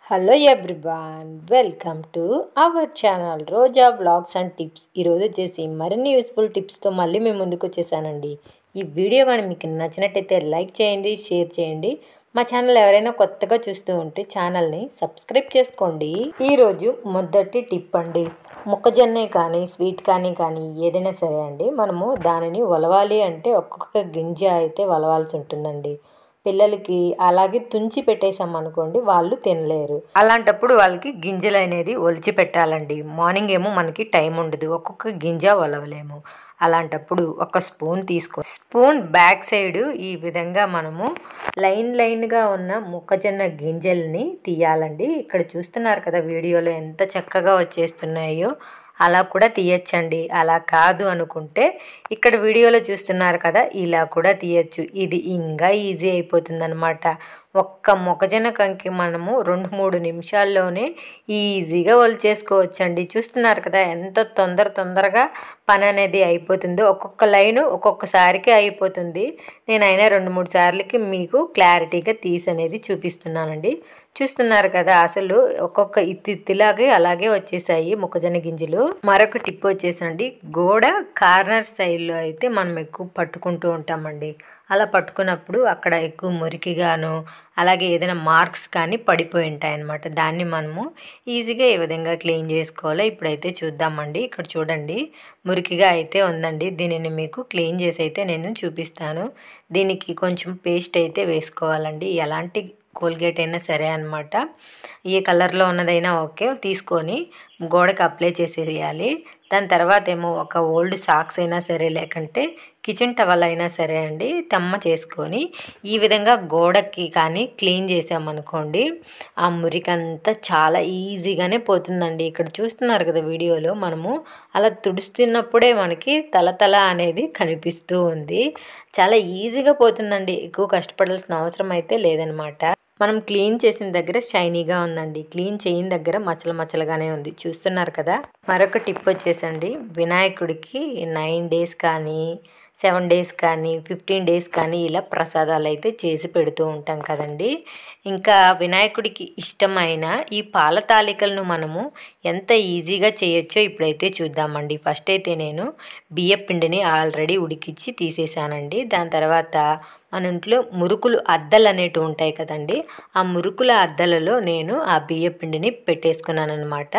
Hello everyone, welcome to our channel Roja vlogs and tips. ఈరోజు వచ్చేసి మరిన్ని useful టిప్స్తో మళ్ళీ మేము ముందుకు వచ్చేసానండి. ఈ వీడియో కానీ మీకు నచ్చినట్టయితే లైక్ చేయండి, షేర్ చేయండి. మా ఛానల్ ఎవరైనా కొత్తగా చూస్తూ ఉంటే ఛానల్ని సబ్స్క్రైబ్ చేసుకోండి. ఈరోజు మొదటి టిప్ అండి, మొక్కజొన్న కానీ స్వీట్ కానీ ఏదైనా సరే అండి, మనము దానిని ఒలవాలి అంటే ఒక్కొక్క గింజ అయితే ఒలవాల్సి ఉంటుందండి. పిల్లలకి అలాగే తుంచి పెట్టేసామనుకోండి, వాళ్ళు తినలేరు. అలాంటప్పుడు వాళ్ళకి గింజలు అనేది ఒలిచి పెట్టాలండి. మార్నింగ్ ఏమో మనకి టైం ఉండదు, ఒక్కొక్క గింజ ఒలవలేము. అలాంటప్పుడు ఒక స్పూన్ తీసుకో, స్పూన్ బ్యాక్ సైడ్ ఈ విధంగా మనము లైన్గా ఉన్న మొక్కజొన్న గింజల్ని తీయాలండి. ఇక్కడ చూస్తున్నారు కదా వీడియోలో ఎంత చక్కగా వచ్చేస్తున్నాయో, అలా కూడా తీయచ్చండి. అలా కాదు అనుకుంటే ఇక్కడ వీడియోలో చూస్తున్నారు కదా, ఇలా కూడా తీయచ్చు. ఇది ఇంకా ఈజీ అయిపోతుంది అనమాట. ఒక్క మొక్కజొన్న కంకి మనము 2-3 నిమిషాల్లోనే ఈజీగా ఒలిచేసుకోవచ్చండి. చూస్తున్నారు కదా ఎంత తొందరగా పని అనేది అయిపోతుందో. ఒక్కొక్క లైను ఒక్కొక్కసారికి అయిపోతుంది. నేనైనా 2-3 సార్లకి మీకు క్లారిటీగా తీసి అనేది చూపిస్తున్నానండి. చూస్తున్నారు కదా, అసలు ఒక్కొక్క ఇత్తిలాగే అలాగే వచ్చేసాయి మొక్కజొన్న గింజలు. మరొక టిప్ వచ్చేసండి, గోడ కార్నర్ సైడ్లో అయితే మనం ఎక్కువ పట్టుకుంటూ ఉంటామండి. అలా పట్టుకున్నప్పుడు అక్కడ ఎక్కువ మురికిగాను అలాగే ఏదైనా మార్క్స్ కానీ పడిపోయి ఉంటాయి అన్నమాట. దాన్ని మనము ఈజీగా ఏ విధంగా క్లీన్ చేసుకోవాలో ఇప్పుడైతే చూద్దామండి. ఇక్కడ చూడండి, మురికిగా అయితే ఉందండి. దీనిని మీకు క్లీన్ చేసి అయితే నేను చూపిస్తాను. దీనికి కొంచెం పేస్ట్ అయితే వేసుకోవాలండి. ఎలాంటి కోల్గేట్ అయినా సరే అనమాట, ఏ కలర్లో ఉన్నదైనా ఓకే, తీసుకొని గోడకి అప్లై చేసేయాలి. దాని తర్వాత ఏమో ఒక ఓల్డ్ సాక్స్ అయినా సరే, లేకంటే కిచెన్ టవల్ అయినా సరే అండి, తెమ్మ చేసుకొని ఈ విధంగా గోడకి కానీ క్లీన్ చేసామనుకోండి, ఆ మురికంతా చాలా ఈజీగానే పోతుందండి. ఇక్కడ చూస్తున్నారు కదా వీడియోలో, మనము అలా తుడుస్తున్నప్పుడే మనకి తల అనేది కనిపిస్తూ ఉంది. చాలా ఈజీగా పోతుందండి, ఎక్కువ కష్టపడాల్సిన అవసరం అయితే లేదనమాట. మనం క్లీన్ చేసిన దగ్గర షైనీగా ఉందండి, క్లీన్ చేయని దగ్గర మచ్చలుగానే ఉంది. చూస్తున్నారు కదా. మరొక టిప్ వచ్చేసండి, వినాయకుడికి 9 days కానీ 7 days కానీ 15 days కానీ ఇలా ప్రసాదాలు అయితే చేసి పెడుతూ ఉంటాం కదండి. ఇంకా వినాయకుడికి ఇష్టమైన ఈ పాల తాలికలను మనము ఎంత ఈజీగా చేయొచ్చో ఇప్పుడైతే చూద్దామండి. ఫస్ట్ అయితే నేను బియ్య పిండిని ఆల్రెడీ ఉడికించి తీసేసానండి. దాని తర్వాత మన ఇంట్లో మురుకులు అద్దలు అనేటివి ఉంటాయి కదండి, ఆ మురుకుల అద్దలలో నేను ఆ బియ్య పిండిని పెట్టేసుకున్నాను అనమాట.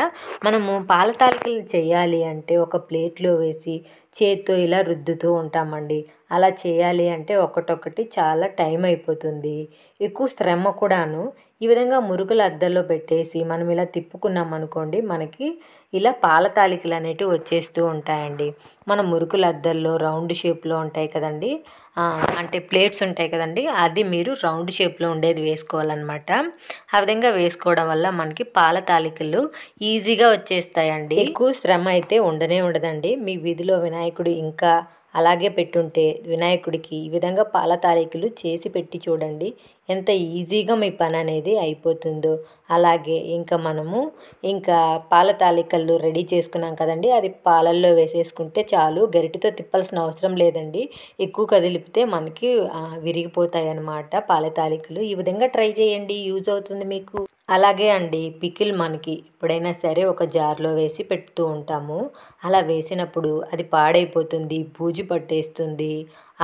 మనము పాల తాలికలు చేయాలి అంటే ఒక ప్లేట్లో వేసి చేత్తో ఇలా రుద్దుతూ ఉంటామండి. అలా చేయాలి అంటే ఒకటొకటి చాలా టైం అయిపోతుంది, ఎక్కువ శ్రమ కూడాను. ఈ విధంగా మురుకుల అద్దల్లో పెట్టేసి మనం ఇలా తిప్పుకున్నాం అనుకోండి, మనకి ఇలా పాల తాలికలు అనేటివి వచ్చేస్తూ ఉంటాయండి. మన మురుకుల అద్దల్లో రౌండ్ షేప్లో ఉంటాయి కదండి, అంటే ప్లేట్స్ ఉంటాయి కదండి, అది మీరు రౌండ్ షేప్లో ఉండేది వేసుకోవాలన్నమాట. ఆ విధంగా వేసుకోవడం వల్ల మనకి పాల తాలికలు ఈజీగా వచ్చేస్తాయండి. ఎక్కువ శ్రమ అయితే ఉండదండి. మీ వీధిలో వినాయకుడు ఇంకా అలాగే పెట్టుంటే వినాయకుడికి ఈ విధంగా పాల తాలికలు చేసి పెట్టి చూడండి, ఎంత ఈజీగా మీ పని అనేది అయిపోతుందో. అలాగే ఇంకా మనము పాల తాలికలు రెడీ చేసుకున్నాం కదండి, అది పాలల్లో వేసేసుకుంటే చాలు. గరిటెతో తిప్పాల్సిన అవసరం లేదండి, ఎక్కువ కదిలిపితే మనకి విరిగిపోతాయి అన్నమాట పాల తాలికలు. ఈ విధంగా ట్రై చేయండి, యూజ్ అవుతుంది మీకు. అలాగే అండి, పికిల్ మనకి ఎప్పుడైనా సరే ఒక జార్లో వేసి పెడుతూ ఉంటాము. అలా వేసినప్పుడు అది పాడైపోతుంది, బూజు పట్టేస్తుంది.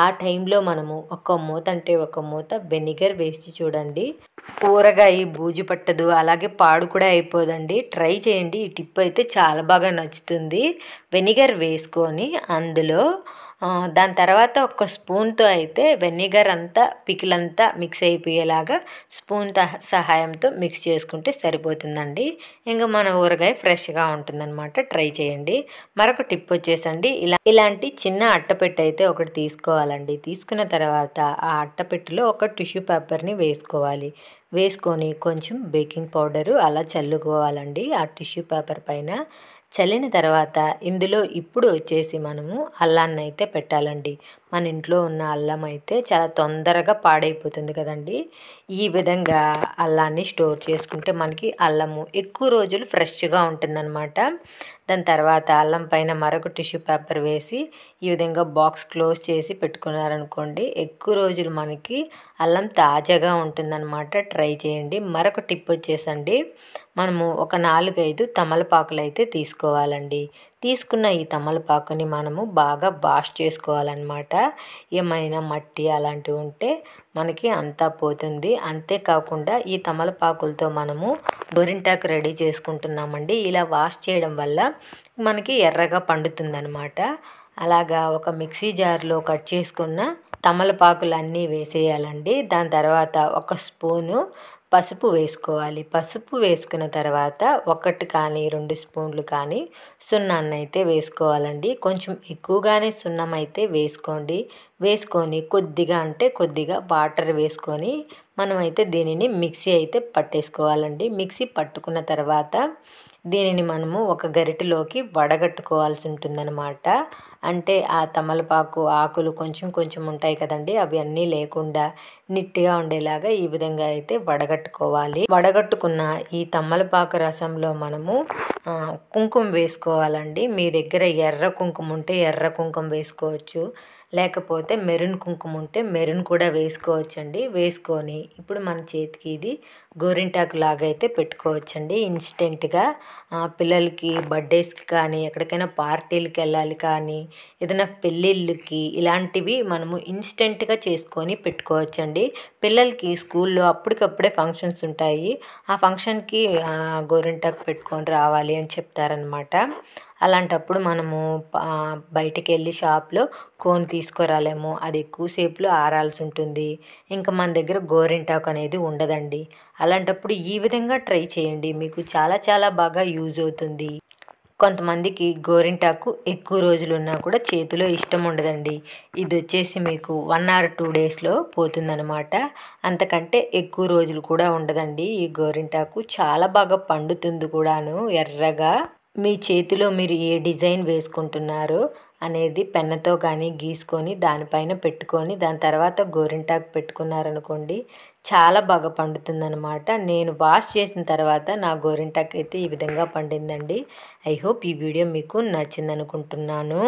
ఆ టైంలో మనము ఒక మూత వెనిగర్ వేసి చూడండి, ఊరగాయ బూజు పట్టదు, అలాగే పాడు కూడా అయిపోదండి. ట్రై చేయండి, ఈ టిప్ అయితే చాలా బాగా నచ్చుతుంది. వెనిగర్ వేసుకొని అందులో దాని తర్వాత ఒక స్పూన్తో అయితే వెనిగర్ అంతా పికిల్ అంతా మిక్స్ అయిపోయేలాగా స్పూన్ సహాయంతో మిక్స్ చేసుకుంటే సరిపోతుందండి. ఇంకా మన ఊరగాయ ఫ్రెష్గా ఉంటుందన్నమాట. ట్రై చేయండి. మరొక టిప్ వచ్చేసండి, ఇలాంటి చిన్న అట్టపెట్టె అయితే ఒకటి తీసుకోవాలండి. తీసుకున్న తర్వాత ఆ అట్టపెట్టెలో ఒక టిష్యూ పేపర్ని వేసుకోవాలి. వేసుకొని కొంచెం బేకింగ్ పౌడరు అలా చల్లుకోవాలండి ఆ టిష్యూ పేపర్ పైన. చల్లిన తర్వాత ఇందులో ఇప్పుడు వచ్చేసి మనము అల్లాన్ని అయితే పెట్టాలండి. మన ఇంట్లో ఉన్న అల్లం అయితే చాలా తొందరగా పాడైపోతుంది కదండి. ఈ విధంగా అల్లాన్ని స్టోర్ చేసుకుంటే మనకి అల్లము ఎక్కువ రోజులు ఫ్రెష్గా ఉంటుందన్నమాట. దాని తర్వాత అల్లం పైన మరొక టిష్యూ పేపర్ వేసి ఈ విధంగా బాక్స్ క్లోజ్ చేసి పెట్టుకున్నారనుకోండి, ఎక్కువ రోజులు మనకి అల్లం తాజాగా ఉంటుందన్నమాట. ట్రై చేయండి. మరొక టిప్ వచ్చేసండి, మనము ఒక 4-5 తమలపాకులు అయితే తీసుకోవాలండి. తీసుకున్న ఈ తమలపాకుని మనము బాగా వాష్ చేసుకోవాలన్నమాట. ఏమైనా మట్టి అలాంటివి ఉంటే మనకి అంతా పోతుంది. అంతేకాకుండా ఈ తమలపాకులతో మనము గోరింటాకు రెడీ చేసుకుంటున్నామండి. ఇలా వాష్ చేయడం వల్ల మనకి ఎర్రగా పండుతుందన్నమాట. అలాగా ఒక మిక్సీ జార్లో కట్ చేసుకున్న తమలపాకులన్నీ వేసేయాలండి. దాని తర్వాత ఒక స్పూను పసుపు వేసుకోవాలి. పసుపు వేసుకున్న తర్వాత 1 కానీ 2 స్పూన్లు కానీ సున్నాన్ని అయితే వేసుకోవాలండి. కొంచెం ఎక్కువగానే సున్నం అయితే వేసుకోండి. వేసుకొని కొద్దిగా అంటే కొద్దిగా వాటర్ వేసుకొని మనమైతే దీనిని మిక్సీ అయితే పట్టేసుకోవాలండి. మిక్సీ పట్టుకున్న తర్వాత దీనిని మనము ఒక గరిటెలోకి వడగట్టుకోవాల్సి ఉంటుందన్నమాట. అంటే ఆ తమలపాకు ఆకులు కొంచెం కొంచెం ఉంటాయి కదండి, అవి అన్నీ లేకుండా నీట్గా ఉండేలాగా ఈ విధంగా అయితే వడగట్టుకోవాలి. వడగట్టుకున్న ఈ తమలపాకు రసంలో మనము కుంకుమ వేసుకోవాలండి. మీ దగ్గర ఎర్ర కుంకుమ ఉంటే ఎర్ర కుంకుమ వేసుకోవచ్చు, లేకపోతే మెరూన్ కుంకుమ ఉంటే మెరూన్ కూడా వేసుకోవచ్చండి. వేసుకొని ఇప్పుడు మన చేతికి ఇది గోరింటాకు లాగా అయితే పెట్టుకోవచ్చండి. ఇన్స్టెంట్గా పిల్లలకి బర్త్డేస్కి కానీ ఎక్కడికైనా పార్టీలకి వెళ్ళాలి కానీ ఏదైనా పెళ్ళిళ్ళకి ఇలాంటివి మనము ఇన్స్టెంట్గా చేసుకొని పెట్టుకోవచ్చండి. పిల్లలకి స్కూల్లో అప్పటికప్పుడే ఫంక్షన్స్ ఉంటాయి. ఆ ఫంక్షన్కి గోరింటాకు పెట్టుకొని రావాలి అని చెప్తారనమాట. అలాంటప్పుడు మనము బయటికి వెళ్ళి షాప్లో కోన్ తీసుకురాలేము. అది ఎక్కువసేపులో ఆరాల్సి ఉంటుంది. ఇంకా మన దగ్గర గోరింటాకు అనేది ఉండదండి. అలాంటప్పుడు ఈ విధంగా ట్రై చేయండి. మీకు చాలా చాలా బాగా యూజ్ అవుతుంది. కొంతమందికి గోరింటాకు ఎక్కువ రోజులు ఉన్నా కూడా చేతిలో ఇష్టం ఉండదండి. ఇది వచ్చేసి మీకు 1 or 2 డేస్లో పోతుందనమాట. అంతకంటే ఎక్కువ రోజులు కూడా ఉండదండి. ఈ గోరింటాకు చాలా బాగా పండుతుంది కూడాను ఎర్రగా. మీ చేతిలో మీరు ఏ డిజైన్ వేసుకుంటున్నారో అనేది పెన్నుతో కానీ గీసుకొని దానిపైన పెట్టుకొని దాని తర్వాత గోరింటాకు పెట్టుకున్నారనుకోండి, చాలా బాగా పండుతుందన్నమాట. నేను వాష్ చేసిన తర్వాత నా గోరింటాకు అయితే ఈ విధంగా పండిందండి. ఐ హోప్ ఈ వీడియో మీకు నచ్చిందనుకుంటున్నాను.